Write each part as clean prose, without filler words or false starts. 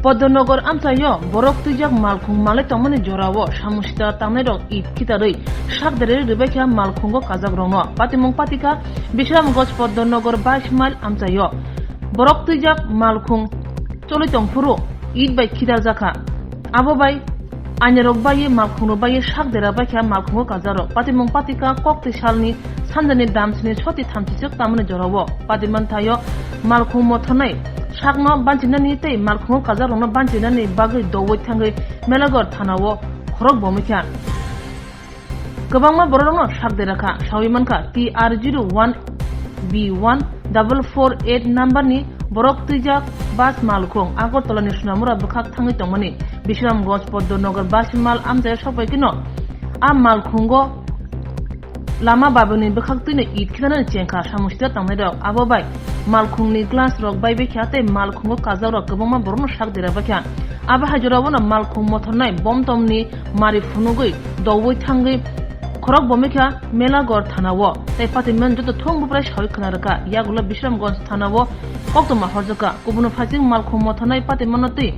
পদ্মনগর আমচাইও বরক তুইজাক মালখুং মালে তমনি জরাও সামুসিতা তামনে rock it খিতারই সাকদারে রেবেখা মালখুঙ্গ Kazakh wrong পাতিমং পাতিকা বিশরামগঞ্জ Padmanagar 22 mile আমচাইও Borok তুইজাক মালখুং চলিতং ফুরু it by খিতার জাখা আবো by আইনারক বাইয়ে মালখুংনো বাইয়ে সাকদেরা বাইখা মালখুঙ্গ কাজারক পাতিমং পাতিকা কক্তি সালনি সানজানি দামसिनि सति थामथिसक तामने जरावो पातिमान थायो मालखुं मथनाय सागनो बानचिनानि तै मालखुं काजारनो बानचिनानि बागै दवै थांगै मेलागर थानावो खरक बमिखा गोबांमा बररनो सागदेराखा साविमानखा TR01 B1448 नाम्बारनि बरक तुइजाक बास मालखुं आगरतलानि सुनामुरा बखाक थाङै तंमनि बिश्रामगंज पद्मनगर 22 माइल आमजाय सफायकिनो आ मालखुंगो लामा बाबुनि बखाक्तिनो इट खिनानै चेंखा सामुसिता तांनाय रक आबो बाय मालखुंनि ग्लास रक बाय बेख्याते मालखुंगो काजाव रक गोबांमा बरनो सागदेरा बाख्या आबा हाजरावनो मालखुं मथरनाय बमतमनि मारि फुनुगै दवै थांगै खरक बमिखा मेलागर थानावो ताइ पातिमान जत थंबुप्राय सावै खोनारका यागुला बिश्रामगंज थानावो कक्तमा हरजका गुबुन फासिं मालखुं मथरनाय पातिमानतै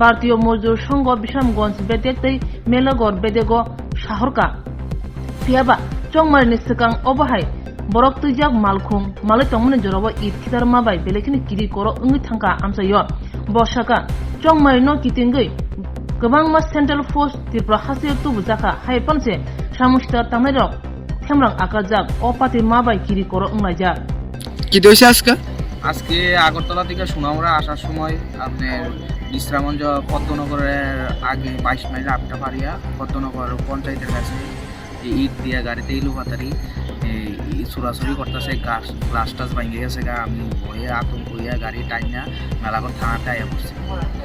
भारतीय मजदुर संघ बिश्रामगंज बेदेतै मेलागर बेदेगो शहरका पियाबा चंगमारिनि सिगां अबहाय बरक तुइजाक मालखुं मालै तंमनि जरावो इट खितार माबाय बेलेखिनि किरि कर ओंगै थांखा आमसायो बसाका चंगमारिनो कितिंगै गोबांमा सेन्ट्रेल फोर्स त्रिपुरा हासे तुबु जाखा हायपनसे सामुसिता तांनाय रक थेमरां आकाजाक अपाति माबाय किरि कर ओंलायजा কি দইছে আজকে আগরতলা থেকে সোনামুড়া আসার সময় আপনার বিশ্রামগঞ্জ পদ্মনগরের আগে 22 মাইল আপটা পারিয়া পদ্মনগর পঞ্চায়েতের কাছে ইট দিয়া গাড়িতে ইলু পাতারি চুরাচুরি করতেছে গ্লাস টাস ভাঙে গেছে গা আমি ভয়ে আতঙ্ক হইয়া গাড়ি টাইনা মেলাগর থানাতে আয়া পড়ছি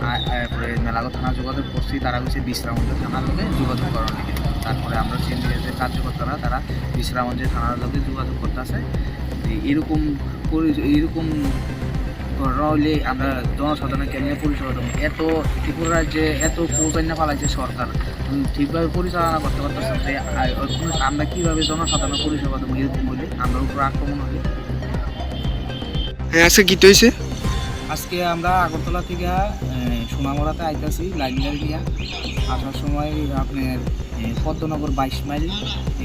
তারপরে মেলাগর থানা যোগাযোগ করছি তারা হচ্ছে বিশ্রামগঞ্জ থানার লোকে যোগাযোগ করার দিকে তারপরে আমরা সিএনডিএস কার্যকর্তারা তারা বিশ্রামগঞ্জ থানার লোকে যোগাযোগ করতেছে এইরকম হলে আমরা জনসাধারণের কেন্দ্রে পরিষেবা দেবো এত ত্রিপুরা রাজ্যে এত পৌঁছান্য পালাইছে সরকার ঠিকভাবে পরিচালনা করতে পারতেছে আমরা কীভাবে জনসাধারণের পরিষেবা দেবো এরকম হলে আমরা উপর আক্রমণ হলে আজকে কি হয়েছে আজকে আমরা আগরতলা থেকে সোনামুড়াতে আইতাছি লাইন নিয়ে আসার সময় আপনার পদ্মনগর 22 মাইল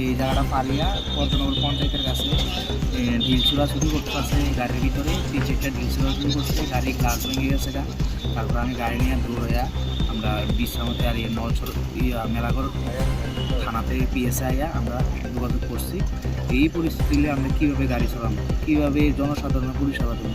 এই জায়গাটা পারিয়া পদ্মনগর পঞ্চায়েতের কাছে ঢিল চুরাচুরি করতেছে গাড়ির ভিতরে 3-4টা ঢিল চুরাচুরি করছে গাড়ি গ্লাস ভেঙে গেছে গা তারপর আমি গাড়ি নিয়ে দূর হইয়া আমরা বিশ্রামতে আর নলছর মেলাঘর থানাতে পিএসএ আইয়া আমরা যোগাযোগ করছি এই পরিস্থিতি আমরা কীভাবে গাড়ি চালাবো কীভাবে জনসাধারণের পরিষেবা দেবো